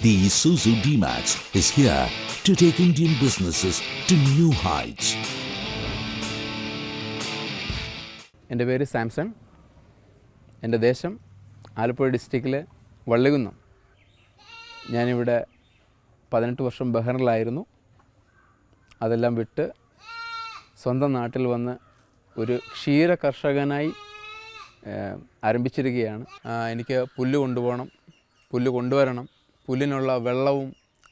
The Isuzu D-Max is here to take Indian businesses to new heights. എൻ്റെ പേര് സാംസൺ. എൻ്റെ ദേശം ആലപ്പുഴ ഡിസ്ട്രിക്റ്റിലെ വള്ളികുന്നം. ഞാനിവിടെ 18 വർഷം ബഹ്റിനിലായിരുന്നു. അതെല്ലാം വിട്ട് സ്വന്തം നാട്ടിൽ വന്ന് ഒരു ക്ഷീര കർഷകനായി ആരംഭിച്ചിരിക്കുകയാണ്. എനിക്ക് പുല്ല് കൊണ്ടുപോകണം, പുല്ല് കൊണ്ടുവരണം, പുല്ലിനുള്ള വെള്ളവും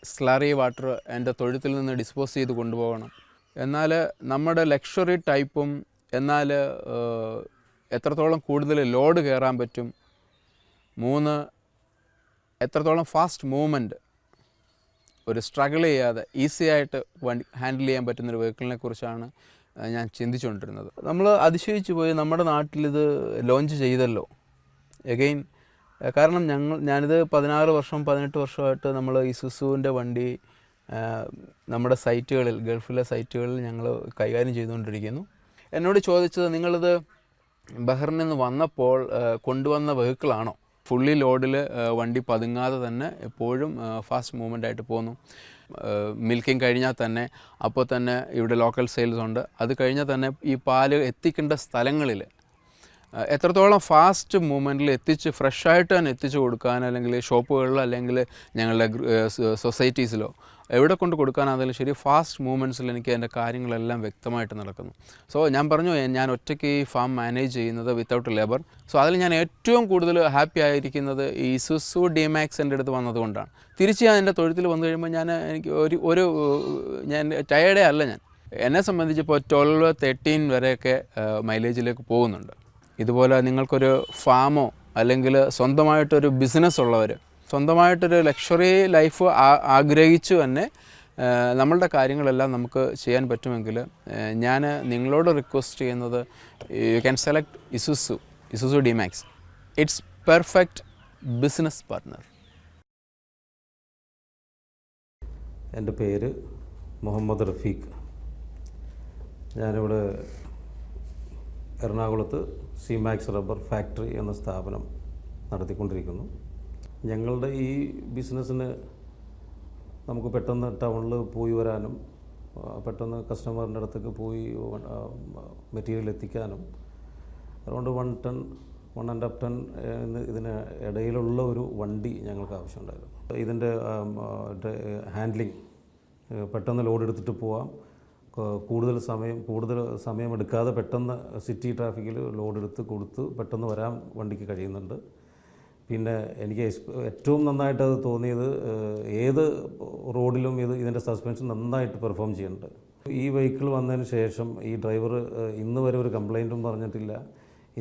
സ്ലറി വാട്ടർ എൻ്റെ തൊഴുത്തിൽ നിന്ന് ഡിസ്പോസ് ചെയ്ത് കൊണ്ടുപോകണം. എന്നാൽ നമ്മുടെ ലക്ഷറി ടൈപ്പും എന്നാൽ എത്രത്തോളം കൂടുതൽ ലോഡ് കയറാൻ പറ്റും, 3 എത്രത്തോളം ഫാസ്റ്റ് മൂവ്മെൻറ്റ് ഒരു സ്ട്രഗിൾ ചെയ്യാതെ ഈസി ആയിട്ട് ഹാൻഡിൽ ചെയ്യാൻ പറ്റുന്നൊരു വെഹിക്കിളിനെ കുറിച്ചാണ് ഞാൻ ചിന്തിച്ചുകൊണ്ടിരുന്നത്. നമ്മൾ അതിശയിച്ചു പോയി, നമ്മുടെ നാട്ടിലിത് ലോഞ്ച് ചെയ്തല്ലോ എഗെയിൻ. കാരണം ഞാനിത് 16 വർഷം 18 വർഷമായിട്ട് നമ്മൾ ഇസുസുവിൻ്റെ വണ്ടി നമ്മുടെ സൈറ്റുകളിൽ, ഗൾഫിലെ സൈറ്റുകളിൽ ഞങ്ങൾ കൈകാര്യം ചെയ്തുകൊണ്ടിരിക്കുന്നു. എന്നോട് ചോദിച്ചത്, നിങ്ങളിത് ബഹ്റിനിൽ നിന്ന് വന്നപ്പോൾ കൊണ്ടുവന്ന വെഹിക്കിളാണോ? ഫുള്ളി ലോഡിൽ വണ്ടി പതുങ്ങാതെ തന്നെ എപ്പോഴും ഫാസ്റ്റ് മൂവ്മെൻ്റ് ആയിട്ട് പോകുന്നു. മിൽക്കിങ് കഴിഞ്ഞാൽ തന്നെ അപ്പോൾ തന്നെ ഇവിടെ ലോക്കൽ സെയിൽസ് ഉണ്ട്. അത് കഴിഞ്ഞാൽ തന്നെ ഈ പാല് എത്തിക്കേണ്ട സ്ഥലങ്ങളിൽ എത്രത്തോളം ഫാസ്റ്റ് മൂവ്മെൻറ്റിൽ എത്തിച്ച് ഫ്രഷായിട്ട് തന്നെ എത്തിച്ച് കൊടുക്കാൻ, അല്ലെങ്കിൽ ഷോപ്പുകളിലോ അല്ലെങ്കിൽ ഞങ്ങളുടെ സൊസൈറ്റീസിലോ എവിടെ കൊണ്ട് കൊടുക്കാനാണെങ്കിലും ശരി, ഫാസ്റ്റ് മൂവ്മെൻറ്റ്സിൽ എനിക്ക് എൻ്റെ കാര്യങ്ങളെല്ലാം വ്യക്തമായിട്ട് നടക്കുന്നു. സോ ഞാൻ പറഞ്ഞു, ഞാൻ ഒറ്റയ്ക്ക് ഈ ഫാം മാനേജ് ചെയ്യുന്നത് വിത്തൗട്ട് ലേബർ. സോ അതിൽ ഞാൻ ഏറ്റവും കൂടുതൽ ഹാപ്പി ആയിരിക്കുന്നത് ഈ ഇസുസു D-Max എൻ്റെ അടുത്ത് വന്നതുകൊണ്ടാണ്. തിരിച്ച് ഞാൻ എൻ്റെ തൊഴുത്തിൽ വന്നു കഴിയുമ്പോൾ എനിക്ക് ഞാൻ ടയേർഡേ അല്ല. എന്നെ സംബന്ധിച്ചിപ്പോൾ 12-13 വരെയൊക്കെ മൈലേജിലേക്ക് പോകുന്നുണ്ട്. ഇതുപോലെ നിങ്ങൾക്കൊരു ഫാമോ അല്ലെങ്കിൽ സ്വന്തമായിട്ടൊരു ബിസിനസ് ഉള്ളവർ, സ്വന്തമായിട്ടൊരു ലക്ഷറി ലൈഫ് ആഗ്രഹിച്ചു തന്നെ നമ്മളുടെ കാര്യങ്ങളെല്ലാം നമുക്ക് ചെയ്യാൻ പറ്റുമെങ്കിൽ ഞാൻ നിങ്ങളോട് റിക്വസ്റ്റ് ചെയ്യുന്നത്, you can select Isuzu D-Max. It's perfect business partner. എൻ്റെ പേര് മുഹമ്മദ് റഫീഖ്. ഞാനിവിടെ എറണാകുളത്ത് സി-മാക്സ് റബ്ബർ ഫാക്ടറി എന്ന സ്ഥാപനം നടത്തിക്കൊണ്ടിരിക്കുന്നു. ഞങ്ങളുടെ ഈ ബിസിനസ്സിന് നമുക്ക് പെട്ടെന്ന് ടൗണിൽ പോയി വരാനും പെട്ടെന്ന് കസ്റ്റമറിൻ്റെ അടുത്തേക്ക് പോയി മെറ്റീരിയൽ എത്തിക്കാനും അറൗണ്ട് 1 ടൺ 1.5 ടൺ ഇതിന് ഇടയിലുള്ള ഒരു വണ്ടി ഞങ്ങൾക്ക് ആവശ്യമുണ്ടായിരുന്നു. ഇതിൻ്റെ ഹാൻഡ്ലിങ്, പെട്ടെന്ന് ലോഡ് എടുത്തിട്ട് പോവാം, കൂടുതൽ സമയം എടുക്കാതെ പെട്ടെന്ന് സിറ്റി ട്രാഫിക്കിൽ ലോഡ് എടുത്ത് കൊടുത്ത് പെട്ടെന്ന് വരാൻ വണ്ടിക്ക് കഴിയുന്നുണ്ട്. പിന്നെ എനിക്ക് ഏറ്റവും നന്നായിട്ട് അത് തോന്നിയത്, ഏത് റോഡിലും ഇതിൻ്റെ സസ്പെൻഷൻ നന്നായിട്ട് പെർഫോം ചെയ്യുന്നുണ്ട്. ഈ വെഹിക്കിൾ വന്നതിന് ശേഷം ഈ ഡ്രൈവർ ഇന്ന് വരെ ഒരു കംപ്ലൈൻറ്റും പറഞ്ഞിട്ടില്ല.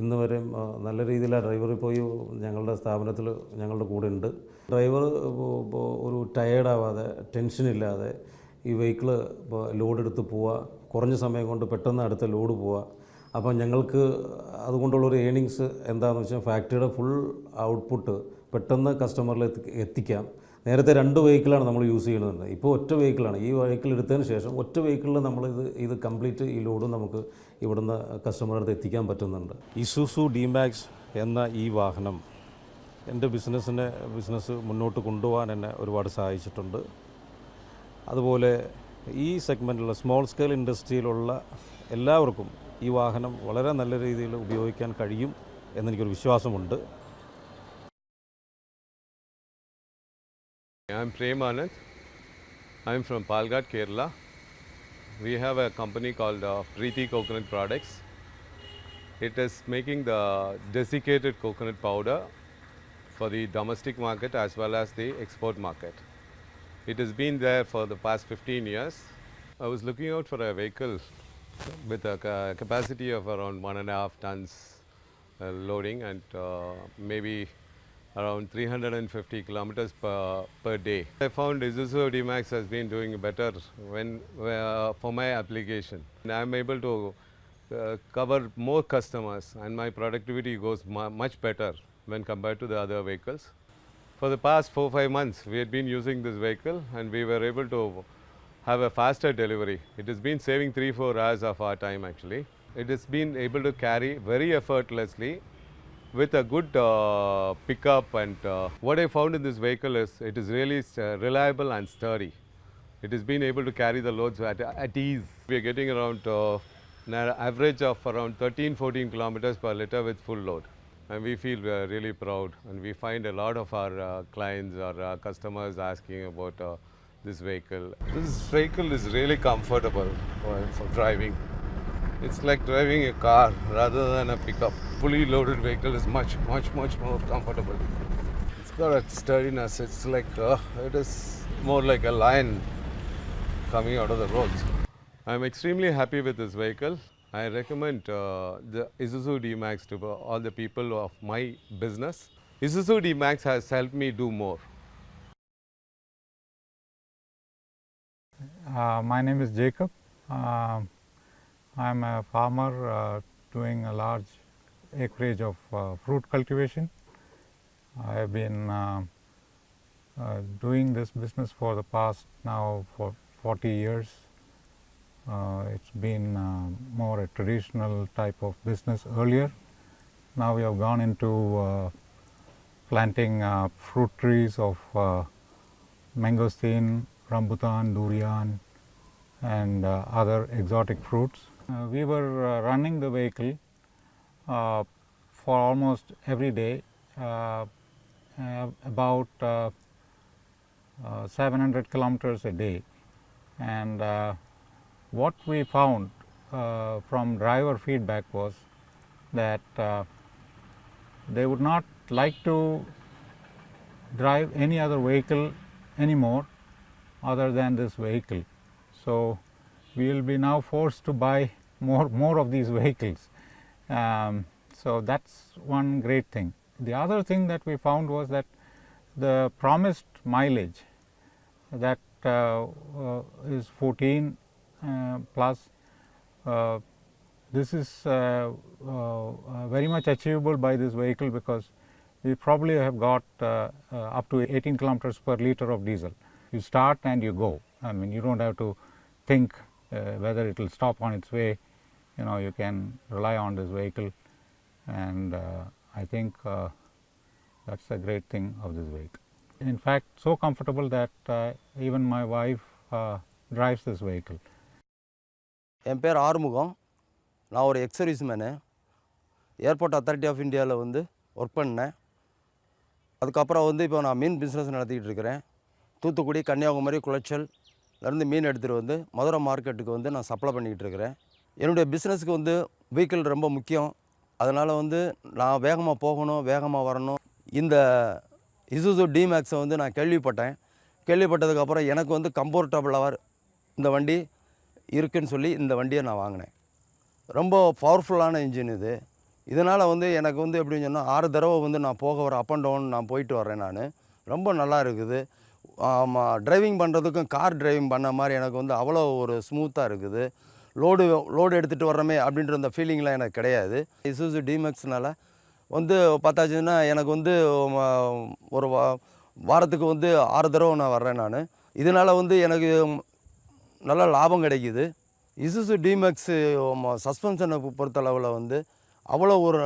ഇന്ന് വരെ നല്ല രീതിയിൽ ആ ഡ്രൈവർ പോയി ഞങ്ങളുടെ സ്ഥാപനത്തിൽ ഞങ്ങളുടെ കൂടെ ഉണ്ട്. ഡ്രൈവർ ഒരു ടയേർഡാവാതെ ടെൻഷനില്ലാതെ ഈ വെഹിക്കിൾ ലോഡ് എടുത്ത് പോവുക, കുറഞ്ഞ സമയം കൊണ്ട് പെട്ടെന്ന് അടുത്ത ലോഡ് പോവുക. അപ്പോൾ ഞങ്ങൾക്ക് അതുകൊണ്ടുള്ളൊരു ഏണിങ്സ് എന്താണെന്ന് വെച്ചാൽ, ഫാക്ടറിയുടെ ഫുൾ ഔട്ട്പുട്ട് പെട്ടെന്ന് കസ്റ്റമറിൽ എത്തിക്കാം. നേരത്തെ 2 വെഹിക്കിളാണ് നമ്മൾ യൂസ് ചെയ്യുന്നത്, ഇപ്പോൾ ഒറ്റ വെഹിക്കിളാണ്. ഈ വെഹിക്കിൾ എടുത്തതിന് ശേഷം ഒറ്റ വെഹിക്കിളിൽ ഇത് കംപ്ലീറ്റ് ഈ ലോഡ് നമുക്ക് ഇവിടുന്ന് കസ്റ്റമറുടെ അടുത്ത് എത്തിക്കാൻ പറ്റുന്നുണ്ട്. ഇസുസു D-Max എന്ന ഈ വാഹനം എൻ്റെ ബിസിനസ് മുന്നോട്ട് കൊണ്ടുപോകാൻ എന്നെ ഒരുപാട് സഹായിച്ചിട്ടുണ്ട്. അതുപോലെ ഈ സെഗ്മെൻറ്റിലുള്ള സ്മോൾ സ്കെയിൽ ഇൻഡസ്ട്രിയിലുള്ള എല്ലാവർക്കും ഈ വാഹനം വളരെ നല്ല രീതിയിൽ ഉപയോഗിക്കാൻ കഴിയും എന്നെനിക്കൊരു വിശ്വാസമുണ്ട്. I'm Prem Anand. I'm from Palghat, Kerala. We have a company called Preeti Coconut Products. It is making the desiccated coconut powder for the domestic market as well as the export market. It has been there for the past 15 years. I was looking out for a vehicle with a capacity of around 1.5 tons loading and maybe around 350 kilometers per day. I found Isuzu D-Max has been doing better for my application. And I am able to cover more customers and my productivity goes much better when compared to the other vehicles. For the past 4-5 months, we had been using this vehicle and we were able to have a faster delivery. It has been saving 3-4 hours of our time actually. It has been able to carry very effortlessly with a good pickup, and what I found in this vehicle is it is really reliable and sturdy. It has been able to carry the loads at ease. We are getting around an average of around 13-14 kilometers per liter with full load. And we feel really proud, and we find a lot of our clients or customers asking about this vehicle. This vehicle is really comfortable for driving. It's like driving a car rather than a pickup. Fully loaded vehicle is much more comfortable. It's got a sturdiness. It's like it is more like a lion coming out of the roads. I'm extremely happy with this vehicle. I recommend the Isuzu D-Max to all the people of my business. Isuzu D-Max has helped me do more. My name is Jacob. I'm a farmer doing a large acreage of fruit cultivation. I have been doing this business for the past now for 40 years. It's been more a traditional type of business earlier. Now we have gone into planting fruit trees of mangosteen, rambutan, durian, and other exotic fruits. We were running the vehicle for almost every day, about 700 kilometers a day, and what we found from driver feedback was that they would not like to drive any other vehicle anymore other than this vehicle. So we will be now forced to buy more of these vehicles. So that's one great thing. The other thing that we found was that the promised mileage, that is 14 plus, this is very much achievable by this vehicle, because we probably have got up to 18 kilometers per liter of diesel. You start and you go. I mean, you don't have to think whether it will stop on its way. You know, you can rely on this vehicle, and I think that's a great thing of this vehicle. In fact, so comfortable that even my wife drives this vehicle. என் பேர் ஆறுமுகம். நான் ஒரு ex service man. Airport authority of இந்தியாவில் வந்து work பண்ணேன். அதுக்கப்புறம் வந்து இப்போ நான் மீன் பிஸ்னஸ் நடத்திக்கிட்டு இருக்கிறேன். தூத்துக்குடி, கன்னியாகுமரி, குளச்சல்லேருந்து மீன் எடுத்துகிட்டு வந்து மதுரை மார்க்கெட்டுக்கு வந்து நான் சப்ளை பண்ணிக்கிட்டு இருக்கிறேன். என்னுடைய பிஸ்னஸுக்கு வந்து வெஹிக்கிள் ரொம்ப முக்கியம். அதனால் வந்து நான் வேகமாக போகணும், வேகமாக வரணும். இந்த இசுசு D-Max வந்து நான் கேள்விப்பட்டேன். கேள்விப்பட்டதுக்கப்புறம் எனக்கு வந்து கம்ஃபர்டபுளாக இந்த வண்டி இருக்குன்னு சொல்லி இந்த வண்டியை நான் வாங்கினேன். ரொம்ப பவர்ஃபுல்லான இன்ஜின் இது. இதனால் வந்து எனக்கு வந்து எப்படின்னு சொன்னால் 6 தடவை வந்து நான் போக வர அப் அண்ட் டவுன் நான் போயிட்டு வரேன். நான் ரொம்ப நல்லா இருக்குது. டிரைவிங் பண்ணுறதுக்கும் கார் டிரைவிங் பண்ண மாதிரி எனக்கு வந்து அவ்வளோ ஒரு ஸ்மூத்தாக இருக்குது. லோடு எடுத்துகிட்டு வர்றோமே அப்படின்ற அந்த ஃபீலிங்லாம் எனக்கு கிடையாது. இசுசு D-Maxனால் வந்து பார்த்தாச்சுன்னா எனக்கு வந்து ஒரு வாரத்துக்கு வந்து 6 தடவை நான் வர்றேன். நான் இதனால் வந்து எனக்கு நல்ல லாபம் கிடைக்கிது. இசுசு D-Max சஸ்பென்ஷனை பொறுத்தளவில் வந்து அவ்வளோ ஒரு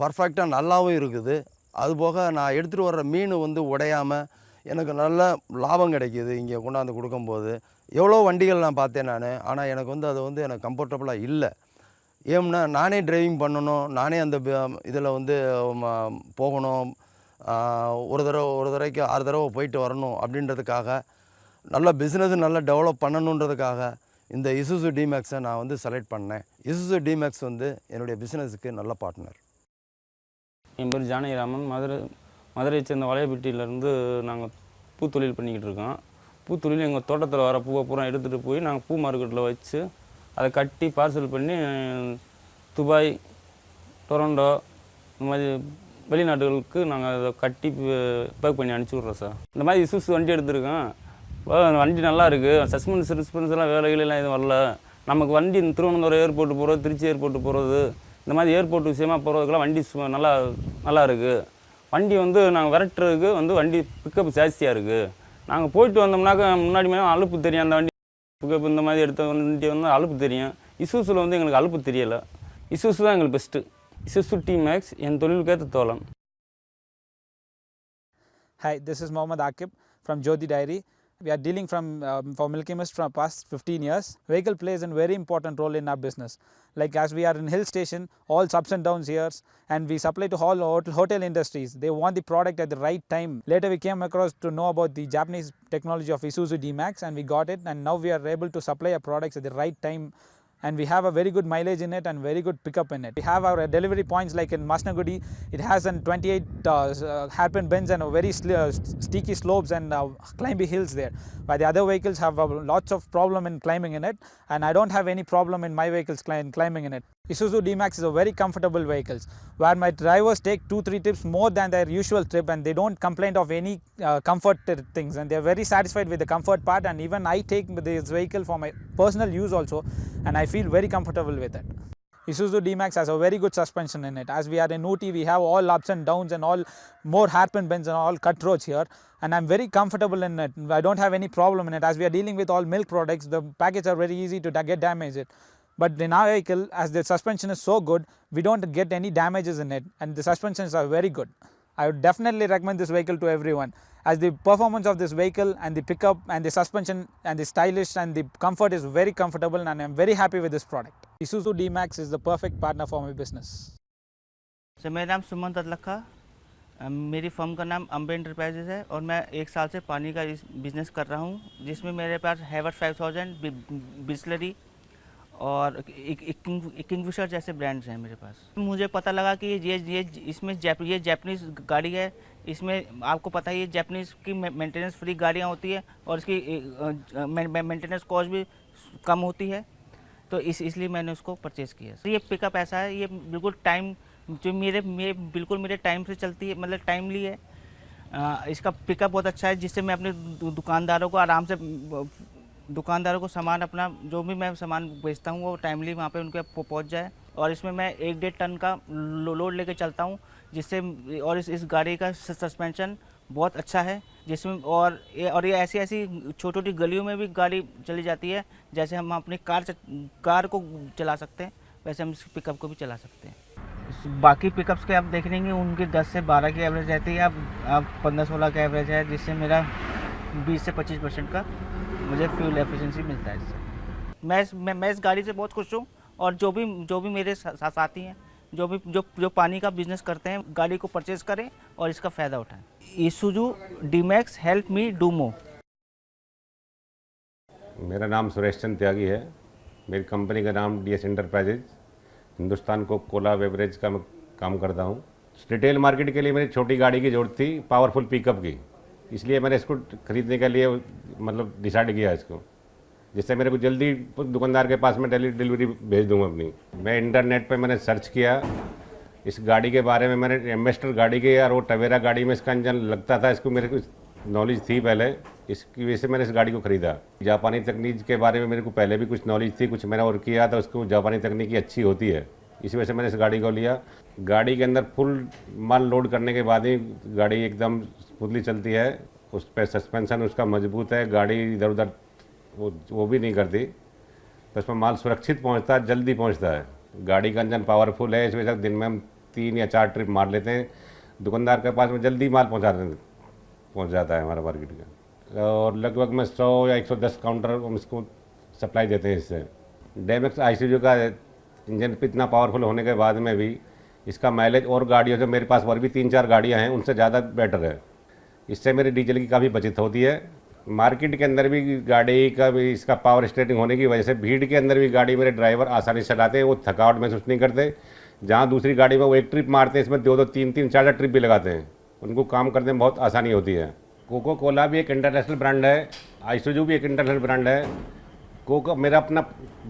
பர்ஃபெக்டாக நல்லாவும் இருக்குது. அதுபோக நான் எடுத்துகிட்டு வர்ற மீன் வந்து உடையாமல் எனக்கு நல்ல லாபம் கிடைக்கிது இங்கே கொண்டாந்து கொடுக்கும்போது. எவ்வளோ வண்டிகள் நான் பார்த்தேன் நான், ஆனால் எனக்கு வந்து அது வந்து எனக்கு கம்ஃபர்டபுளாக இல்லை. ஏன்னா நானே டிரைவிங் பண்ணணும், நானே அந்த இதில் வந்து போகணும், ஒரு தடவைக்கு 6 தடவை போயிட்டு வரணும் அப்படின்றதுக்காக, நல்ல பிஸ்னஸ் நல்லா டெவலப் பண்ணணுன்றதுக்காக இந்த இசுசு D-Maxை நான் வந்து செலக்ட் பண்ணேன். இசுசு D-Max வந்து என்னுடைய பிஸ்னஸுக்கு நல்ல பார்ட்னர். என் பேர் ஜானகிராமன். மதுரையை சேர்ந்த வளையப்பட்டியிலேருந்து நாங்கள் பூத்தொழில் பண்ணிக்கிட்டு இருக்கோம். பூத்தொழில் எங்கள் தோட்டத்தில் வர பூவை பூரா எடுத்துகிட்டு போய் நாங்கள் பூ மார்க்கெட்டில் வச்சு அதை கட்டி பார்சல் பண்ணி துபாய், டொரண்டோ இந்த மாதிரி வெளிநாடுகளுக்கு நாங்கள் அதை கட்டி பேக் பண்ணி அனுப்பிச்சி விட்றோம் சார். இந்த மாதிரி இசுசு வண்டி எடுத்துருக்கோம். வண்டி நல்லா இருக்குது. சஸ்பென்ஸ் எல்லாம் வேலைகளெல்லாம் எதுவும் வரல. நமக்கு வண்டி திருவனந்தபுரம் ஏர்போர்ட்டு போகிறது, திருச்சி ஏர்போர்ட்டு போகிறது, இந்த மாதிரி ஏர்போர்ட் விஷயமாக போகிறதுக்கெல்லாம் வண்டி நல்லா இருக்குது. வண்டி வந்து நாங்கள் விரட்டுறதுக்கு வந்து வண்டி பிக்கப் ஜாஸ்தியாக இருக்குது. நாங்கள் போயிட்டு வந்தோம்னாக்கா முன்னாடி அலுப்பு தெரியும். அந்த வண்டி பிக்கப் இந்த மாதிரி எடுத்த வண்டி வந்து அலுப்பு தெரியும். இசுசுல வந்து எங்களுக்கு அலுப்பு தெரியலை. இசுசு தான் எங்களுக்கு பெஸ்ட்டு. இசுசு டி-மேக்ஸ் என் தொழிலுக்கேற்ற தோழன். Hi, this is Mohammad Akib from Jyoti Dairy. We are dealing for Milky Mist from past 15 years. Vehicle plays a very important role in our business. Like as we are in hill station, all ups and downs here, and we supply to all hotel industries. They want the product at the right time. Later we came across to know about the Japanese technology of Isuzu D-Max, and we got it, and now we are able to supply our products at the right time. And we have a very good mileage in it and very good pickup in it. We have our delivery points like in Masnagudi. It has an 28 hairpin bends and a very steeky slopes and climbing hills there. While the other vehicles have lots of problem in climbing in it, and I don't have any problem in my vehicles climbing in it. Isuzu D-Max is a very comfortable vehicles where my drivers take 2-3 trips more than their usual trip, and they don't complain of any comfort things, and they are very satisfied with the comfort part. And even I take this vehicle for my personal use also, and I feel very comfortable with it. Isuzu D-Max has a very good suspension in it. As we are in Ooty, we have all ups and downs and all more hairpin bends and all cut roads here, and I'm very comfortable in it. I don't have any problem in it. As we are dealing with all milk products, the packets are very easy to get damaged. But in our vehicle, as the suspension is so good, we don't get any damages in it, and the suspensions are very good. I would definitely recommend this vehicle to everyone, as the performance of this vehicle and the pickup and the suspension and the stylish and the comfort is very comfortable, and I'm very happy with this product. Isuzu D-Max is the perfect partner for my business. Sir मेरा नाम सुमन तदलखा, मेरी firm का नाम Ambe enterprises है और मैं 1 साल से पानी का बिज़नेस कर रहा हूँ, जिसमें मेरे पास हैवर्ट 5000, बिस्लरी और किंगफिशर जैसे ब्रांड्स हैं मेरे पास। मुझे पता लगा कि ये इसमें ये जापानीज़ गाड़ी है। इसमें आपको पता ही है जापानीज़ की मेंटेनेंस फ्री गाड़ियाँ होती है और इसकी मेंटेनेंस कॉस्ट भी कम होती है, तो इसलिए मैंने उसको परचेज़ किया। तो ये पिकअप ऐसा है, ये बिल्कुल टाइम जो बिल्कुल मेरे टाइम से चलती है, मतलब टाइमली है। इसका पिकअप बहुत अच्छा है, जिससे मैं अपने दुकानदारों को आराम से सामान अपना जो भी मैं सामान बेचता हूँ वो टाइमली वहाँ पे उनके पहुँच जाए। और इसमें मैं 1-1.5 टन का लोड लेके चलता हूँ, जिससे और इस गाड़ी का सस्पेंशन बहुत अच्छा है, जिसमें और ये ऐसी छोटी छोटी गलियों में भी गाड़ी चली जाती है। जैसे हम अपनी कार को चला सकते हैं, वैसे हम इस पिकअप को भी चला सकते हैं। बाकी पिकअप्स के आप देख लेंगे, उनकी 10 से 12 की एवरेज रहती है, अब 15-16 का एवरेज है, जिससे मेरा 20 से 25% का मुझे फ्यूल एफिशिएंसी मिलता है इससे। मैं इस गाड़ी से बहुत खुश हूँ, और जो भी मेरे साथी हैं जो पानी का बिजनेस करते हैं, गाड़ी को परचेज़ करें और इसका फ़ायदा उठाएं। Isuzu D-Max help me do more. मेरा नाम सुरेश चंद त्यागी है। मेरी कंपनी का नाम DS enterprises, Hindustan Cola beverage का मैं काम करता हूँ। रिटेल मार्केट के लिए मेरी छोटी गाड़ी की ज़रूरत थी, पावरफुल पिकअप की, इसलिए मैंने इसको ख़रीदने के लिए मतलब डिसाइड किया इसको, जिससे मेरे को जल्दी दुकानदार के पास में डिलीवरी भेज दूँगा अपनी। मैं इंटरनेट पे मैंने सर्च किया इस गाड़ी के बारे में, मैंने एम्बेसडर गाड़ी के और वो टवेरा गाड़ी में इसका इंजन लगता था, इसको मेरे को नॉलेज थी पहले, इसकी वजह से मैंने इस गाड़ी को ख़रीदा। जापानी तकनीक के बारे में मेरे को पहले भी कुछ नॉलेज थी, कुछ मैंने और किया था, उसको जापानी तकनीकी अच्छी होती है, इसी वजह से मैंने इस गाड़ी को लिया। गाड़ी के अंदर फुल माल लोड करने के बाद ही गाड़ी एकदम स्मूथली चलती है, उस पर सस्पेंशन उसका मजबूत है, गाड़ी इधर उधर वो भी नहीं करती, तो उसमें माल सुरक्षित पहुंचता है, जल्दी पहुंचता है। गाड़ी का इंजन पावरफुल है, इस वजह से दिन में हम 3 या 4 ट्रिप मार लेते हैं, दुकानदार के पास में जल्दी माल पहुंच जाता है हमारा मार्केट का। और लगभग में 100 या 110 काउंटर हम इसको सप्लाई देते हैं इससे। D-Max Isuzu का इंजन इतना पावरफुल होने के बाद में भी इसका माइलेज और गाड़ियों से, मेरे पास और भी 3-4 गाड़ियाँ हैं, उनसे ज़्यादा बेटर है। इससे मेरी डीजल की काफ़ी बचत होती है। मार्केट के अंदर भी गाड़ी का भी इसका पावर स्टेयरिंग होने की वजह से भीड़ के अंदर भी गाड़ी मेरे ड्राइवर आसानी से चलाते हैं, वो थकावट महसूस नहीं करते। जहाँ दूसरी गाड़ी में वो 1 ट्रिप मारते हैं, इसमें 2-2, 3-3, 4-4 ट्रिप भी लगाते हैं, उनको काम करने में बहुत आसानी होती है। कोको कोला भी एक इंटरनेशनल ब्रांड है, Isuzu भी एक इंटरनेशनल ब्रांड है। मेरा अपना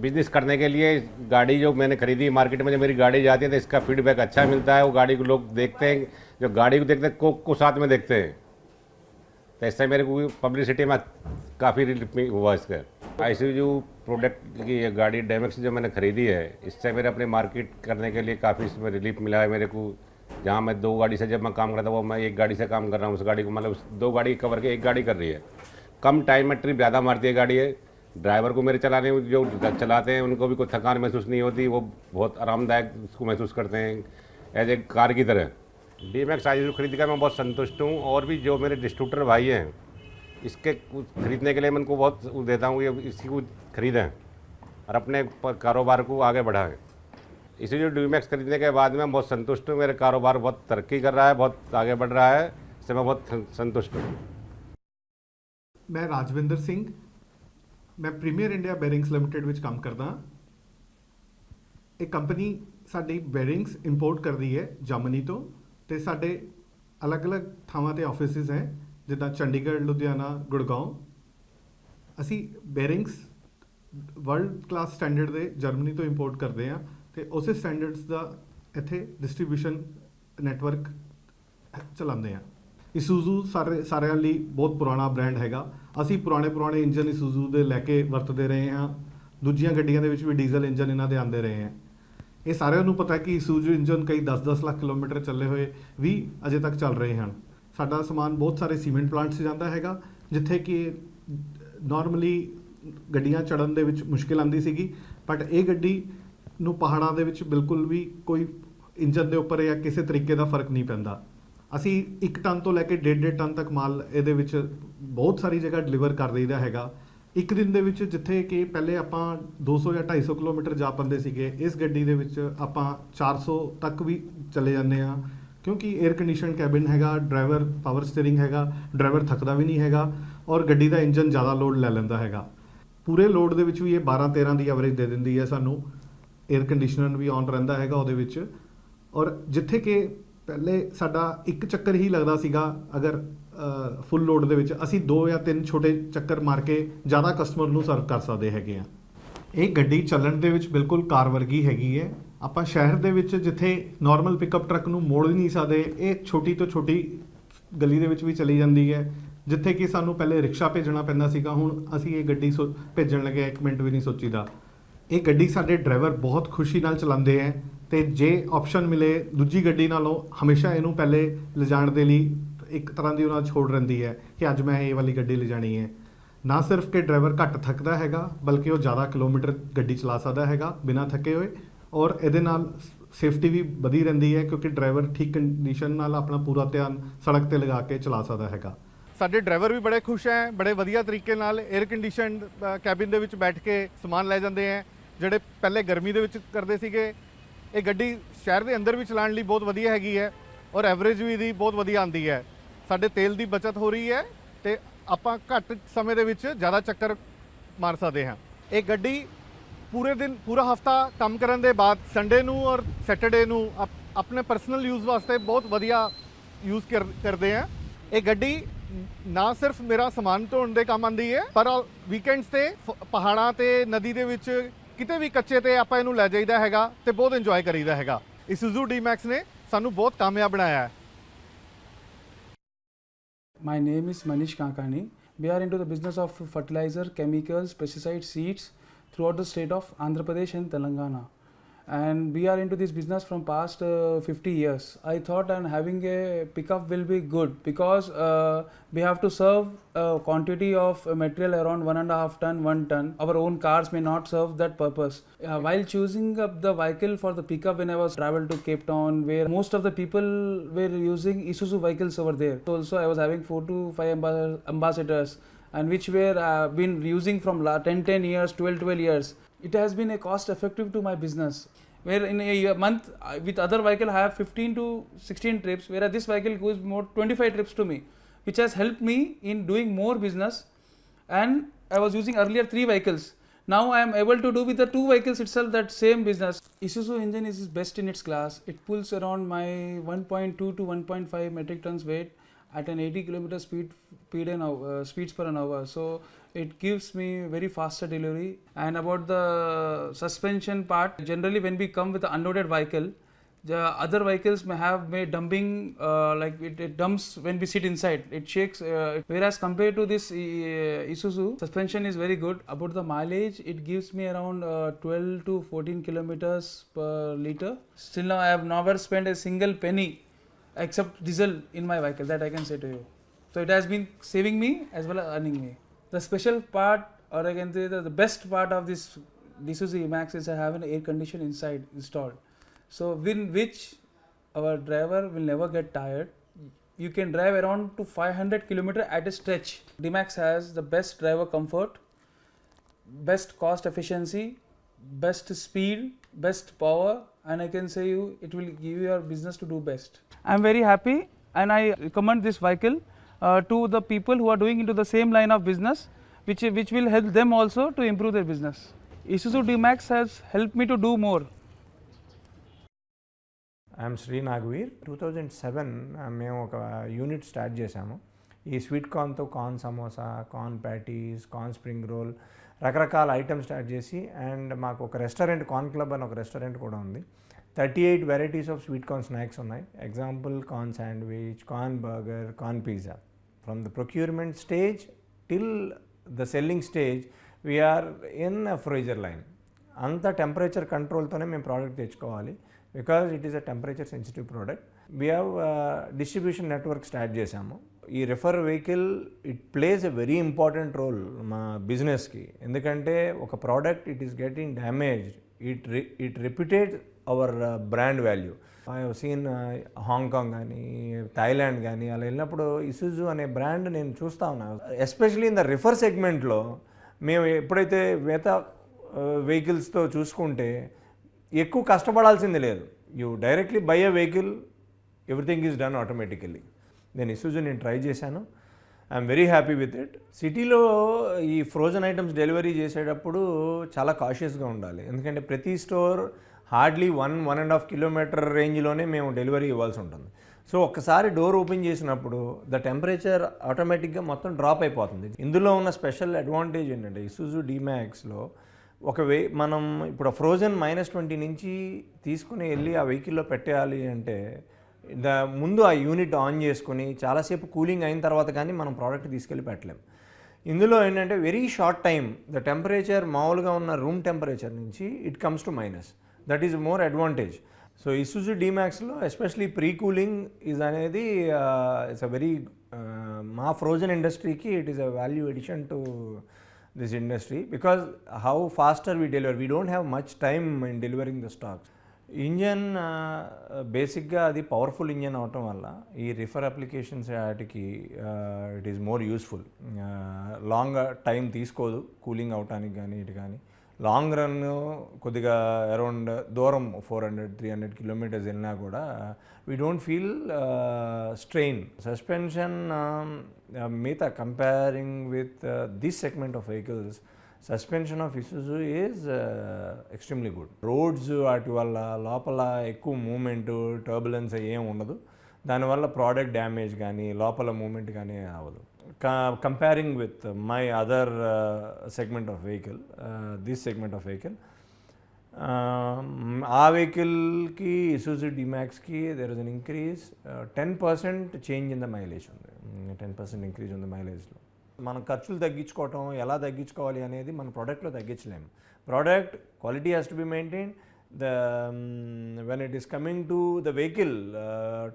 बिजनेस करने के लिए गाड़ी जो मैंने खरीदी मार्केट में, जब मेरी गाड़ी जाती है तो इसका फीडबैक अच्छा मिलता है, वो गाड़ी को लोग देखते हैं, जो गाड़ी को देखते हैं कोक को साथ में देखते हैं, तो इससे मेरे को पब्लिसिटी में काफ़ी रिलीफ हुआ इसका। Isuzu प्रोडक्ट की ये गाड़ी D-Max जो मैंने ख़रीदी है, इससे मेरे अपने मार्केट करने के लिए काफ़ी इसमें रिलीफ मिला है मेरे को। जहाँ मैं 2 गाड़ी से जब मैं काम करता था, वो मैं 1 गाड़ी से काम कर रहा हूँ, उस गाड़ी को मतलब 2 गाड़ी कवर के 1 गाड़ी कर रही है। कम टाइम में ट्रिप ज़्यादा मारती है गाड़ी है, ड्राइवर को मेरे चलाने में जो चलाते हैं उनको भी कोई थकान महसूस नहीं होती, वो बहुत आरामदायक उसको महसूस करते हैं एज ए कार की तरह। डी-मैक्स आईसुज़ू खरीद कर मैं बहुत संतुष्ट हूँ, और भी जो मेरे डिस्ट्रीब्यूटर भाई हैं इसके खरीदने के लिए मैं उनको बहुत देता हूँ, ये इसकी को खरीदें और अपने कारोबार को आगे बढ़ाएं। इसीलिए डी-मैक्स खरीदने के बाद मैं बहुत संतुष्ट हूँ, मेरा कारोबार बहुत तरक्की कर रहा है, बहुत आगे बढ़ रहा है, इससे मैं बहुत संतुष्ट हूँ। मैं राजविंदर सिंह, मैं ਪ੍ਰੀਮੀਅਰ ਇੰਡੀਆ ਬੈਰਿੰਗਸ ਲਿਮਟਿਡ ਵਿੱਚ ਕੰਮ ਕਰਦਾ। ਇਹ ਕੰਪਨੀ ਸਾਡੀ ਬੈਰਿੰਗਸ ਇੰਪੋਰਟ ਕਰਦੀ ਹੈ ਜਰਮਨੀ ਤੋਂ, ਤੇ ਸਾਡੇ ਅਲੱਗ-ਅਲੱਗ ਥਾਵਾਂ ਤੇ ਆਫਿਸਿਸ ਹੈ, ਜਿੱਦਾਂ ਚੰਡੀਗੜ੍ਹ, ਲੁਧਿਆਣਾ, ਗੁੜਗਾਉਂ। ਅਸੀਂ ਬੈਰਿੰਗਸ ਵਰਲਡ ਕਲਾਸ ਸਟੈਂਡਰਡ ਦੇ ਜਰਮਨੀ ਤੋਂ ਇੰਪੋਰਟ ਕਰਦੇ ਹਾਂ, ਤੇ ਉਸੇ ਸਟੈਂਡਰਡਸ ਦਾ ਇੱਥੇ ਡਿਸਟ੍ਰੀਬਿਊਸ਼ਨ ਨੈਟਵਰਕ ਚਲਾਉਂਦੇ ਹਾਂ। ਇਸੂਜ਼ੂ ਸਾਰਿਆਂ ਲਈ ਬਹੁਤ ਪੁਰਾਣਾ ਬ੍ਰਾਂਡ ਹੈਗਾ। ਅਸੀਂ ਪੁਰਾਣੇ ਇੰਜਨ ਇਸੂਜ਼ੂ ਦੇ ਲੈ ਕੇ ਵਰਤਦੇ ਰਹੇ ਹਾਂ, ਦੂਜੀਆਂ ਗੱਡੀਆਂ ਦੇ ਵਿੱਚ ਵੀ ਡੀਜ਼ਲ ਇੰਜਨ ਇਹਨਾਂ ਦੇ ਆਉਂਦੇ ਰਹੇ ਹੈ। ਇਹ ਸਾਰਿਆਂ ਨੂੰ ਪਤਾ ਕਿ ਇਸੂਜ਼ੂ ਇੰਜਨ ਕਈ 10-10 ਲੱਖ ਕਿਲੋਮੀਟਰ ਚੱਲੇ ਹੋਏ ਵੀ ਅਜੇ ਤੱਕ ਚੱਲ ਰਹੇ ਹਨ। ਸਾਡਾ ਸਮਾਨ ਬਹੁਤ ਸਾਰੇ ਸੀਮੈਂਟ ਪਲਾਂਟ 'ਚ ਜਾਂਦਾ ਹੈਗਾ, ਜਿੱਥੇ ਕਿ ਨਾਰਮਲੀ ਗੱਡੀਆਂ ਚੜ੍ਹਨ ਦੇ ਵਿੱਚ ਮੁਸ਼ਕਿਲ ਆਉਂਦੀ ਸੀਗੀ, ਬਟ ਇਹ ਗੱਡੀ ਨੂੰ ਪਹਾੜਾਂ ਦੇ ਵਿੱਚ ਬਿਲਕੁਲ ਵੀ ਕੋਈ ਇੰਜਨ ਦੇ ਉੱਪਰ ਜਾਂ ਕਿਸੇ ਤਰੀਕੇ ਦਾ ਫਰਕ ਨਹੀਂ ਪੈਂਦਾ। ਅਸੀਂ 1 ਟਨ ਤੋਂ ਲੈ ਕੇ 1.5 ਟਨ ਤੱਕ ਮਾਲ ਇਹਦੇ ਵਿੱਚ ਬਹੁਤ ਸਾਰੀ ਜਗ੍ਹਾ ਡਿਲੀਵਰ ਕਰ ਦਈਦਾ ਹੈਗਾ ਇੱਕ ਦਿਨ ਦੇ ਵਿੱਚ। ਜਿੱਥੇ ਕਿ ਪਹਿਲੇ ਆਪਾਂ 200 ਜਾਂ 250 ਕਿਲੋਮੀਟਰ ਜਾ ਪਾਉਂਦੇ ਸੀਗੇ, ਇਸ ਗੱਡੀ ਦੇ ਵਿੱਚ ਆਪਾਂ 400 ਤੱਕ ਵੀ ਚਲੇ ਜਾਂਦੇ ਹਾਂ, ਕਿਉਂਕਿ 에ਅਰ ਕੰਡੀਸ਼ਨ ਕੈਬਿਨ ਹੈਗਾ, ਡਰਾਈਵਰ ਪਾਵਰ ਸਟੀਅਰਿੰਗ ਹੈਗਾ, ਡਰਾਈਵਰ ਥੱਕਦਾ ਵੀ ਨਹੀਂ ਹੈਗਾ, ਔਰ ਗੱਡੀ ਦਾ ਇੰਜਨ ਜ਼ਿਆਦਾ ਲੋਡ ਲੈ ਲੈਂਦਾ ਹੈਗਾ। ਪੂਰੇ ਲੋਡ ਦੇ ਵਿੱਚ ਵੀ ਇਹ 12-13 ਦੀ ਐਵਰੇਜ ਦੇ ਦਿੰਦੀ ਹੈ ਸਾਨੂੰ। 에ਅਰ ਕੰਡੀਸ਼ਨਰ ਵੀ ਔਨ ਰਹਿੰਦਾ ਹੈਗਾ ਉਹਦੇ ਵਿੱਚ। ਔਰ ਜਿੱਥੇ ਕਿ ਪਹਿਲੇ ਸਾਡਾ 1 ਚੱਕਰ ਹੀ ਲੱਗਦਾ ਸੀਗਾ, ਅਗਰ ਫੁੱਲ ਲੋਡ ਦੇ ਵਿੱਚ ਅਸੀਂ 2 ਜਾਂ 3 ਛੋਟੇ ਚੱਕਰ ਮਾਰ ਕੇ ਜ਼ਿਆਦਾ ਕਸਟਮਰ ਨੂੰ ਸਰਵ ਕਰ ਸਕਦੇ ਹੈਗੇ ਆ। ਇਹ ਗੱਡੀ ਚੱਲਣ ਦੇ ਵਿੱਚ ਬਿਲਕੁਲ ਕਾਰ ਵਰਗੀ ਹੈਗੀ ਹੈ। ਆਪਾਂ ਸ਼ਹਿਰ ਦੇ ਵਿੱਚ ਜਿੱਥੇ ਨਾਰਮਲ ਪਿਕਅਪ ਟਰੱਕ ਨੂੰ ਮੋੜ ਨਹੀਂ ਸਕਦੇ, ਇਹ ਛੋਟੀ ਤੋਂ ਛੋਟੀ ਗਲੀ ਦੇ ਵਿੱਚ ਵੀ ਚਲੀ ਜਾਂਦੀ ਹੈ। ਜਿੱਥੇ ਕਿ ਸਾਨੂੰ ਪਹਿਲੇ ਰਿਕਸ਼ਾ ਭੇਜਣਾ ਪੈਂਦਾ ਸੀਗਾ, ਹੁਣ ਅਸੀਂ ਇਹ ਗੱਡੀ ਭੇਜਣ ਲੱਗੇ 1 ਮਿੰਟ ਵੀ ਨਹੀਂ ਸੋਚੀਦਾ। ਇਹ ਗੱਡੀ ਸਾਡੇ ਡਰਾਈਵਰ ਬਹੁਤ ਖੁਸ਼ੀ ਨਾਲ ਚਲਾਉਂਦੇ ਹੈ, ਤੇ ਜੇ ਆਪਸ਼ਨ ਮਿਲੇ ਦੂਜੀ ਗੱਡੀ ਨਾਲੋਂ ਹਮੇਸ਼ਾ ਇਹਨੂੰ ਪਹਿਲੇ ਲਿਜਾਣ ਦੇ ਲਈ ਇੱਕ ਤਰ੍ਹਾਂ ਦੀ ਉਹਨਾਂ ਛੋੜ ਰਹਿੰਦੀ ਹੈ ਕਿ ਅੱਜ ਮੈਂ ਇਹ ਵਾਲੀ ਗੱਡੀ ਲਿਜਾਣੀ ਹੈ। ਨਾ ਸਿਰਫ ਕਿ ਡਰਾਈਵਰ ਘੱਟ ਥੱਕਦਾ ਹੈਗਾ, ਬਲਕਿ ਉਹ ਜ਼ਿਆਦਾ ਕਿਲੋਮੀਟਰ ਗੱਡੀ ਚਲਾ ਸਕਦਾ ਹੈਗਾ ਬਿਨਾਂ ਥੱਕੇ ਹੋਏ, ਔਰ ਇਹਦੇ ਨਾਲ ਸੇਫਟੀ ਵੀ ਵਧੀ ਰਹਿੰਦੀ ਹੈ, ਕਿਉਂਕਿ ਡਰਾਈਵਰ ਠੀਕ ਕੰਡੀਸ਼ਨ ਨਾਲ ਆਪਣਾ ਪੂਰਾ ਧਿਆਨ ਸੜਕ ਤੇ ਲਗਾ ਕੇ ਚਲਾ ਸਕਦਾ ਹੈਗਾ। ਸਾਡੇ ਡਰਾਈਵਰ ਵੀ ਬੜੇ ਖੁਸ਼ ਹੈ, ਬੜੇ ਵਧੀਆ ਤਰੀਕੇ ਨਾਲ 에ਅਰ ਕੰਡੀਸ਼ਨਡ ਕੈਬਿਨ ਦੇ ਵਿੱਚ ਬੈਠ ਕੇ ਸਮਾਨ ਲੈ ਜਾਂਦੇ ਹੈ, ਜਿਹੜੇ ਪਹਿਲੇ ਗਰਮੀ ਦੇ ਵਿੱਚ ਕਰਦੇ ਸੀਗੇ। ਇਹ ਗੱਡੀ ਸ਼ਹਿਰ ਦੇ ਅੰਦਰ ਵੀ ਚਲਾਉਣ ਲਈ ਬਹੁਤ ਵਧੀਆ ਹੈਗੀ ਹੈ, ਔਰ ਐਵਰੇਜ ਵੀ ਇਹਦੀ ਬਹੁਤ ਵਧੀਆ ਆਉਂਦੀ ਹੈ। ਸਾਡੇ ਤੇਲ ਦੀ ਬਚਤ ਹੋ ਰਹੀ ਹੈ, ਤੇ ਆਪਾਂ ਘੱਟ ਸਮੇਂ ਦੇ ਵਿੱਚ ਜ਼ਿਆਦਾ ਚੱਕਰ ਮਾਰ ਸਕਦੇ ਹਾਂ। ਇਹ ਗੱਡੀ ਪੂਰੇ ਦਿਨ ਪੂਰਾ ਹਫਤਾ ਕੰਮ ਕਰਨ ਦੇ ਬਾਅਦ ਸੰਡੇ ਨੂੰ ਔਰ ਸੈਟਰਡੇ ਨੂੰ ਆਪਣੇ ਪਰਸਨਲ ਯੂਜ਼ ਵਾਸਤੇ ਬਹੁਤ ਵਧੀਆ ਯੂਜ਼ ਕਰਦੇ ਹਾਂ। ਇਹ ਗੱਡੀ ਨਾ ਸਿਰਫ ਮੇਰਾ ਸਮਾਨ ਢੋਣ ਦੇ ਕੰਮ ਆਉਂਦੀ ਹੈ, ਪਰ ਵੀਕਐਂਡਸ ਤੇ ਪਹਾੜਾਂ ਤੇ ਨਦੀ ਦੇ ਵਿੱਚ ਕਿਤੇ ਵੀ ਕੱਚੇ ਤੇ ਆਪਾਂ ਇਹਨੂੰ ਲੈ ਜਾਈਦਾ ਹੈਗਾ ਤੇ ਬਹੁਤ ਇੰਜੋਏ ਕਰੀਦਾ ਹੈਗਾ। ਇਸੂਜ਼ੂ ਡੀ-ਮੈਕਸ ਨੇ ਸਾਨੂੰ ਬਹੁਤ ਕਾਮਯਾਬ ਬਣਾਇਆ ਹੈ। My name is Manish Kankani. We are into the business of fertilizer, chemicals, pesticide, seeds throughout the state of Andhra Pradesh and Telangana. And we are into this business from past 50 years. I thought and having a pickup will be good because we have to serve a quantity of material around 1.5 ton, 1 ton. Our own cars may not serve that purpose. While choosing up the vehicle for the pickup, when I was traveled to Cape Town, where most of the people were using Isuzu vehicles over there. So also I was having 4 to 5 ambassadors, and which were been using from 10 years, 12 years. It has been a cost effective to my business, where in a month with other vehicle I have 15 to 16 trips, whereas this vehicle goes more 25 trips to me, which has helped me in doing more business. And I was using earlier 3 vehicles. Now I am able to do with the 2 vehicles itself that same business. Isuzu engine is best in its class. It pulls around my 1.2 to 1.5 metric tons weight at an 80 km speeds per hour. So it gives me very faster delivery. And about the suspension part, generally when we come with an unloaded vehicle, the other vehicles may dumping, like it dumps when we sit inside, it shakes, whereas compared to this Isuzu, suspension is very good. About the mileage, it gives me around 12 to 14 kilometers per liter. Still now I have never spent a single penny except diesel in my vehicle, that I can say to you. So it has been saving me as well as earning me. The special part or I can say that the best part of this Isuzu E-Max is I have an air conditioner inside installed. So in which our driver will never get tired. You can drive around to 500 km at a stretch. D-Max has the best driver comfort, best cost efficiency, best speed, best power, and I can say you it will give your business to do best. I am very happy and I recommend this vehicle to the people who are doing into the same line of business, which will help them also to improve their business. Isuzu D-Max has helped me to do more. I'm Shri Nagaveer 2007 మేము ఒక unit start చేసాము. ఈ sweet కార్న్తో corn samosa, corn patties, corn spring roll రకరకాల items start చేసి, and మాకు ఒక restaurant, corn club అని ఒక రెస్టారెంట్ కూడా ఉంది. 38 varieties of sweet corn snacks ఉన్నాయి. Example corn sandwich, corn burger, corn pizza. From the procurement stage till the selling stage we're in freezer line. అంత temperature కంట్రోల్తోనే మేము ప్రోడక్ట్ తెచ్చుకోవాలి, because it is a temperature sensitive product. We have distribution network start చేసాము. ఈ reefer vehicle it plays a very important role మా బిజినెస్కి. ఎందుకంటే ఒక product it is getting damaged, it reputed our brand value. I have seen Hong Kong కానీ, Thailand కానీ అలా వెళ్ళినప్పుడు ఇసుజు అనే బ్రాండ్ నేను చూస్తూ ఉన్నాను. ఎస్పెషలీ ఇన్ ద రిఫర్ సెగ్మెంట్లో మేము ఎప్పుడైతే మిగతా వెహికల్స్తో చూసుకుంటే ఎక్కువ కష్టపడాల్సింది లేదు. You directly by a vehicle, everything is done automatically. నేను ఇసుజు నేను ట్రై చేశాను, I'm very happy with it. సిటీలో ఈ ఫ్రోజన్ ఐటమ్స్ డెలివరీ చేసేటప్పుడు చాలా కాషియస్గా ఉండాలి, ఎందుకంటే ప్రతి స్టోర్ హార్డ్లీ 1.5 కిలోమీటర్ రేంజ్లోనే మేము డెలివరీ ఇవ్వాల్సి ఉంటుంది. సో ఒక్కసారి డోర్ ఓపెన్ చేసినప్పుడు ద టెంపరేచర్ ఆటోమేటిక్గా మొత్తం డ్రాప్ అయిపోతుంది. ఇందులో ఉన్న స్పెషల్ అడ్వాంటేజ్ ఏంటంటే ఇసుజు D-Maxలో మనం ఇప్పుడు ఫ్రోజన్ -20 నుంచి తీసుకుని వెళ్ళి ఆ వెహికల్లో పెట్టేయాలి అంటే ముందు ఆ యూనిట్ ఆన్ చేసుకుని చాలాసేపు కూలింగ్ అయిన తర్వాత కానీ మనం ప్రోడక్ట్ తీసుకెళ్ళి పెట్టలేం. ఇందులో ఏంటంటే very short time the temperature మామూలుగా ఉన్న రూమ్ టెంపరేచర్ నుంచి it comes to minus. That is more advantage. So Isuzu D-Maxలో ఎస్పెషలీ ప్రీ కూలింగ్ ఈజ్ అనేది ఇట్స్ అ వెరీ మా ఫ్రోజన్ ఇండస్ట్రీకి it is a value addition to this industry, because how faster we deliver, we don't have much time in delivering the stocks. Engine బేసిక్గా అది powerful engine అవటం వల్ల ఈ refer applications వాటికి it is more useful. Long time తీసుకోదు cooling అవటానికి కానీ ఇటు కానీ. లాంగ్ రన్ కొద్దిగా అరౌండ్ దూరం 400-300 కిలోమీటర్స్ వెళ్ళినా కూడా we don't feel strain. Suspension మిగతా comparing with this segment of vehicles, suspension of Isuzu is extremely good. Roads వాటి వల్ల లోపల ఎక్కువ మూమెంట్, టర్బులెన్స్ ఏం ఉండదు. దానివల్ల ప్రోడక్ట్ డ్యామేజ్ కానీ లోపల మూమెంట్ కానీ అవ్వదు. Comparing with my other segment of vehicle, this segment of vehicle, ఆ వెహికల్కి ఇసుజు D-Maxకి there is an increase 10% change in the mileage ఉంది. 10% ఇంక్రీజ్ ఉంది మైలేజ్లో. మనం ఖర్చులు తగ్గించుకోవటం ఎలా తగ్గించుకోవాలి అనేది మన ప్రోడక్ట్లో తగ్గించలేము. Product quality has to be maintain. When it is coming to the vehicle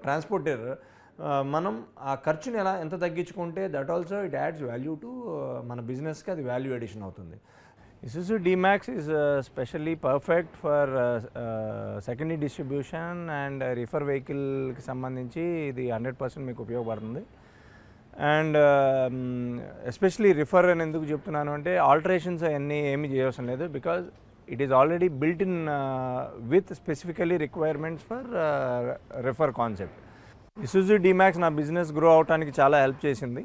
transporter, మనం ఆ ఖర్చుని ఎంత తగ్గించుకుంటే that also it adds value to మన బిజినెస్కి, అది వాల్యూ ఎడిషన్ అవుతుంది. Isuzu D-Max is specially perfect for secondary distribution and reefer వెహికల్కి సంబంధించి ఇది 100% మీకు ఉపయోగపడుతుంది. అండ్ ఎస్పెషలీ రిఫర్ అని ఎందుకు చెప్తున్నాను అంటే ఆల్టరేషన్స్ అవన్నీ ఏమీ చేయవలసిన లేదు, because it is already built in with specifically requirements for refer concept. Isuzu D-Max నా బిజినెస్ గ్రో అవడానికి చాలా హెల్ప్ చేసింది.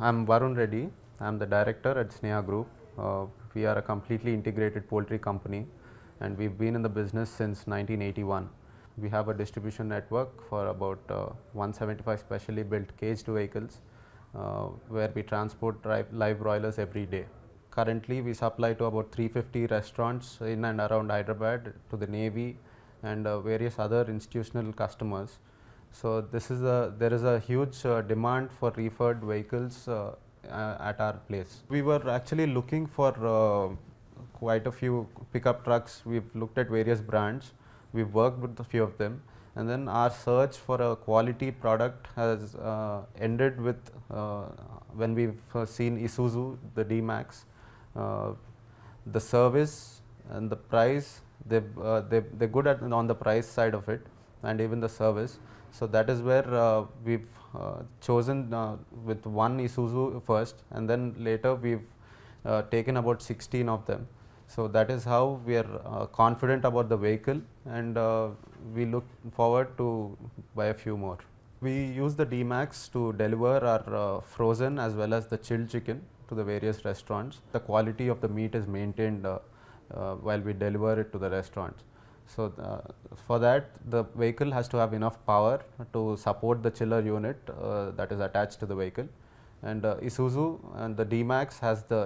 I'm Varun Reddy. I'm the director at Sneha Group. We are a completely integrated poultry company and we've been in the business since 1981. We have a distribution network for about 175 specially built caged vehicles where we transport live broilers every day. Currently we supply to about 350 restaurants in and around Hyderabad, to the Navy and various other institutional customers. So there is a huge demand for referred vehicles at our place. We were actually looking for quite a few pickup trucks. We've looked at various brands. We've worked with a few of them. And then our search for a quality product has ended with when we've seen Isuzu, the D-Max, the service and the price. They're good on the price side of it, and even the service. So that is where we've chosen with one Isuzu first, and then later we've taken about 16 of them. So that is how we are confident about the vehicle, and we look forward to buy a few more. We use the D-Max to deliver our frozen as well as the chilled chicken to the various restaurants. The quality of the meat is maintained while we deliver it to the restaurants. So for that, the vehicle has to have enough power to support the chiller unit that is attached to the vehicle, and Isuzu and the D-Max has the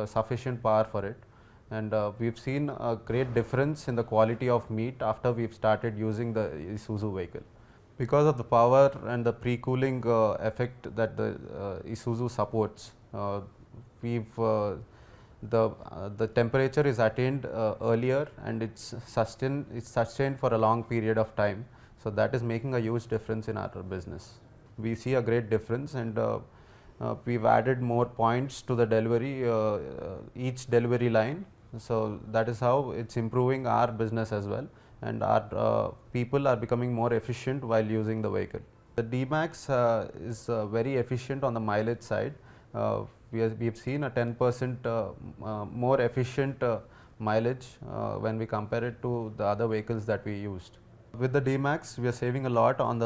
sufficient power for it. And we've seen a great difference in the quality of meat after we've started using the Isuzu vehicle. Because of the power and the pre-cooling effect that the Isuzu supports, the temperature is attained earlier, and it's sustained for a long period of time. So that is making a huge difference in our business. We see a great difference, and we've added more points to the delivery, each delivery line. So that is how it's improving our business as well, and our people are becoming more efficient while using the vehicle. The D-Max is very efficient on the mileage side. We've seen a 10% more efficient mileage when we compare it to the other vehicles that we used. With the D-Max, we are saving a lot on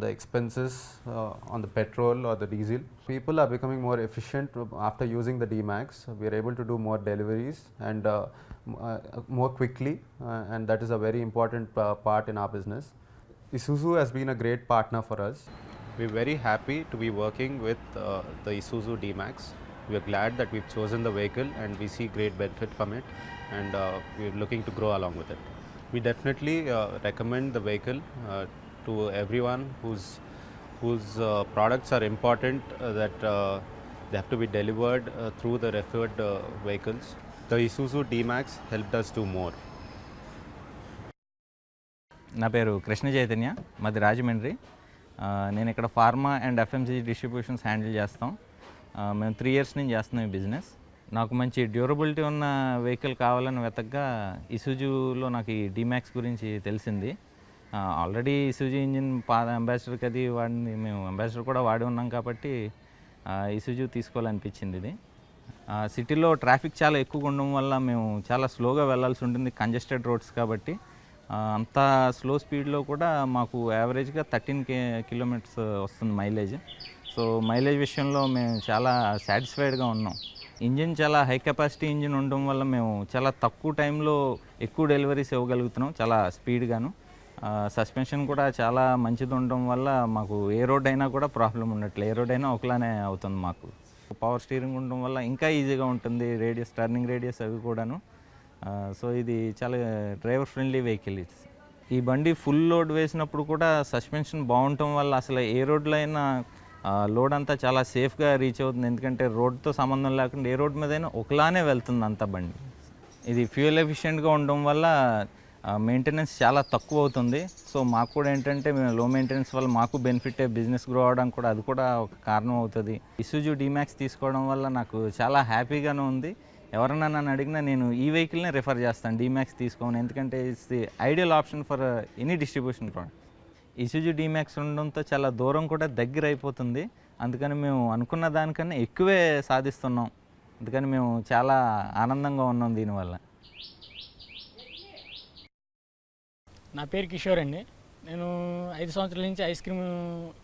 the expenses, on the petrol or the diesel. People are becoming more efficient after using the D-Max. We are able to do more deliveries and more quickly, and that is a very important part in our business. Isuzu has been a great partner for us. We are very happy to be working with the Isuzu D-Max. We are glad that we've chosen the vehicle, and we see great benefit from it, and we are looking to grow along with it. We definitely recommend the vehicle to everyone whose products are important, that they have to be delivered through the referred vehicles. The Isuzu D-Max helped us do more. నా పేరు కృష్ణ చైతన్య, మాది రాజమండ్రి. నేను ఇక్కడ pharma and FMCG distributions handle చేస్తాం. మేము 3 years నుంచి చేస్తున్నాం ఈ బిజినెస్. నాకు మంచి డ్యూరబిలిటీ ఉన్న వెహికల్ కావాలని వెతకగా ఇసుజులో నాకు ఈ D-Max గురించి తెలిసింది. ఆల్రెడీ ఇసుజు ఇంజిన్ అంబాసిడర్కి అది వాడిని, మేము అంబాసిడర్ కూడా వాడి ఉన్నాం కాబట్టి ఇసుజు తీసుకోవాలనిపించింది. ఇది సిటీలో ట్రాఫిక్ చాలా ఎక్కువగా ఉండడం వల్ల మేము చాలా స్లోగా వెళ్ళాల్సి ఉంటుంది, కంజెస్టెడ్ రోడ్స్ కాబట్టి. అంత స్లో స్పీడ్లో కూడా మాకు యావరేజ్గా 13 kilometers వస్తుంది మైలేజ్. సో మైలేజ్ విషయంలో మేము చాలా సాటిస్ఫైడ్గా ఉన్నాం. ఇంజిన్ చాలా హై కెపాసిటీ ఇంజిన్ ఉండడం వల్ల మేము చాలా తక్కువ టైంలో ఎక్కువ డెలివరీస్ ఇవ్వగలుగుతున్నాం, చాలా స్పీడ్గాను. సస్పెన్షన్ కూడా చాలా మంచిది ఉండడం వల్ల మాకు ఏ రోడ్ అయినా కూడా ప్రాబ్లం ఉండట్లేదు, ఏ రోడ్ అయినా ఒకలానే అవుతుంది మాకు. పవర్ స్టీరింగ్ ఉండడం వల్ల ఇంకా ఈజీగా ఉంటుంది, రేడియస్, టర్నింగ్ రేడియస్ అవి కూడాను. సో ఇది చాలా డ్రైవర్ ఫ్రెండ్లీ వెహికల్. ఈ బండి ఫుల్ లోడ్ వేసినప్పుడు కూడా సస్పెన్షన్ బాగుండటం వల్ల అసలు ఏ రోడ్లో అయినా లోడ్ అంతా చాలా సేఫ్గా రీచ్ అవుతుంది. ఎందుకంటే రోడ్తో సంబంధం లేకుండా ఏ రోడ్ మీద అయినా ఒకలానే వెళ్తుంది అంత బండి. ఇది ఫ్యూయల్ ఎఫిషియెంట్గా ఉండడం వల్ల మెయింటెనెన్స్ చాలా తక్కువ అవుతుంది. సో మాకు కూడా ఏంటంటే మేము లో మెయింటెనెన్స్ వల్ల మాకు బెనిఫిట్, బిజినెస్ గ్రో అవడానికి కూడా అది కూడా ఒక కారణం అవుతుంది. ఇసుజు D-Max తీసుకోవడం వల్ల నాకు చాలా హ్యాపీగానే ఉంది. ఎవరన్నా నన్ను అడిగినా నేను ఈ వెహికల్నే రిఫర్ చేస్తాను, D-Max తీసుకోను. ఎందుకంటే it's the ideal option for any distribution product. Isuzu D-Max ఉండడంతో చాలా దూరం కూడా దగ్గర అయిపోతుంది. అందుకని మేము అనుకున్న దానికన్నా ఎక్కువే సాధిస్తున్నాం. అందుకని మేము చాలా ఆనందంగా ఉన్నాం దీనివల్ల. నా పేరు కిషోర్ అండి. నేను 5 సంవత్సరాల నుంచి ఐస్ క్రీమ్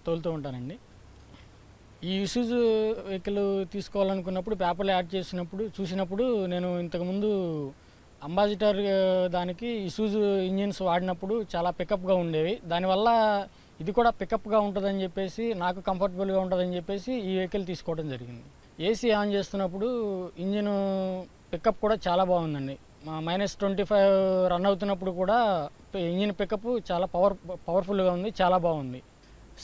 తోలుతూ ఉంటానండి. ఈ ఇసుజు వెహికల్ తీసుకోవాలనుకున్నప్పుడు పేపర్లో యాడ్ చూసినప్పుడు నేను ఇంతకుముందు అంబాసిడర్ దానికి ఇసుజు ఇంజిన్స్ వాడినప్పుడు చాలా పికప్గా ఉండేవి. దానివల్ల ఇది కూడా పికప్గా ఉంటుందని చెప్పేసి, నాకు కంఫర్టబుల్గా ఉంటుందని చెప్పేసి ఈ వెహికల్ తీసుకోవడం జరిగింది. ఏసీ ఆన్ చేస్తున్నప్పుడు ఇంజిన్ పికప్ కూడా చాలా బాగుందండి. -25 రన్ అవుతున్నప్పుడు కూడా ఇంజిన్ పికప్ చాలా పవర్ఫుల్గా ఉంది, చాలా బాగుంది.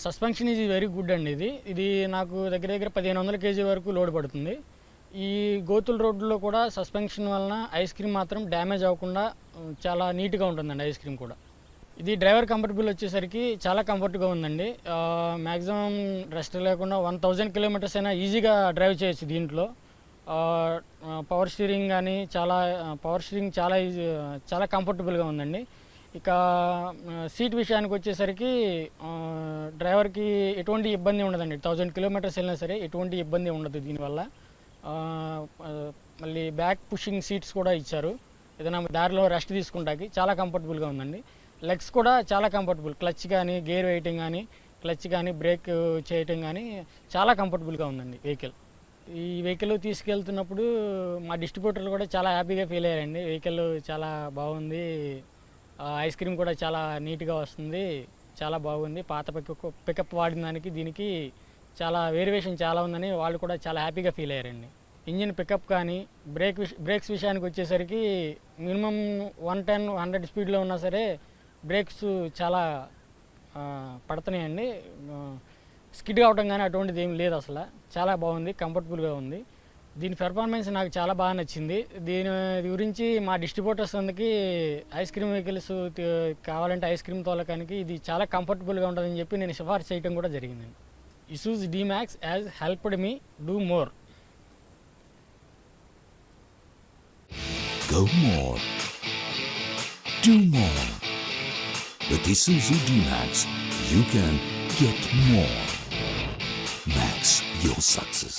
సస్పెన్షన్ ఈజ్ వెరీ గుడ్ అండి. ఇది నాకు దగ్గర 1500 kg వరకు లోడ్ పడుతుంది. ఈ గోతుల రోడ్లో కూడా సస్పెన్షన్ వలన ఐస్ క్రీమ్ మాత్రం డ్యామేజ్ అవ్వకుండా చాలా నీట్గా ఉంటుందండి ఐస్ క్రీమ్ కూడా. ఇది డ్రైవర్ కంఫర్టబుల్ వచ్చేసరికి చాలా కంఫర్ట్గా ఉందండి. మ్యాక్సిమం రెస్ట్ లేకుండా 1000 కిలోమీటర్స్ అయినా ఈజీగా డ్రైవ్ చేయొచ్చు దీంట్లో. పవర్ స్టీరింగ్ కానీ పవర్ స్టీరింగ్ చాలా కంఫర్టబుల్గా ఉందండి. ఇక సీట్ విషయానికి వచ్చేసరికి డ్రైవర్కి ఎటువంటి ఇబ్బంది ఉండదండి. 1000 కిలోమీటర్స్ వెళ్ళినా సరే ఎటువంటి ఇబ్బంది ఉండదు దీనివల్ల. మళ్ళీ బ్యాక్ పుషింగ్ సీట్స్ కూడా ఇచ్చారు. ఏదైనా దారిలో రెస్ట్ తీసుకుంటాకి చాలా కంఫర్టబుల్గా ఉందండి. లెగ్స్ కూడా చాలా కంఫర్టబుల్. క్లచ్ కానీ, గేర్ వేయటం కానీ, క్లచ్ కానీ, బ్రేక్ చేయటం కానీ చాలా కంఫర్టబుల్గా ఉందండి వెహికల్. ఈ వెహికల్ తీసుకెళ్తున్నప్పుడు మా డిస్ట్రిబ్యూటర్లు కూడా చాలా హ్యాపీగా ఫీల్ అయ్యారండి. వెహికల్ చాలా బాగుంది, ఐస్ క్రీమ్ కూడా చాలా నీట్గా వస్తుంది, చాలా బాగుంది. పాత పికప్ వాడిన దానికి దీనికి చాలా వేరియేషన్ చాలా ఉందని వాళ్ళు కూడా చాలా హ్యాపీగా ఫీల్ అయ్యారండి. ఇంజిన్ పికప్ కానీ బ్రేక్స్ విషయానికి వచ్చేసరికి మినిమం 110-100 స్పీడ్లో ఉన్నా సరే బ్రేక్స్ చాలా పడుతున్నాయండి. స్కిడ్ అవడం కానీ అటువంటిది ఏం లేదు. అసలు చాలా బాగుంది, కంఫర్టబుల్గా ఉంది. దీని పెర్ఫార్మెన్స్ నాకు చాలా బాగా నచ్చింది. దీని గురించి మా డిస్ట్రిబ్యూటర్స్ అందరికీ ఐస్ క్రీమ్ వెహికల్స్ కావాలంటే ఐస్ క్రీమ్ తోలకానికి ఇది చాలా కంఫర్టబుల్గా ఉంటుందని చెప్పి నేను సిఫార్సు చేయడం కూడా జరిగిందండి. Isuzu D-Max has helped me do more. Go more. Do more. With Isuzu D-Max, you can get more. Max your success.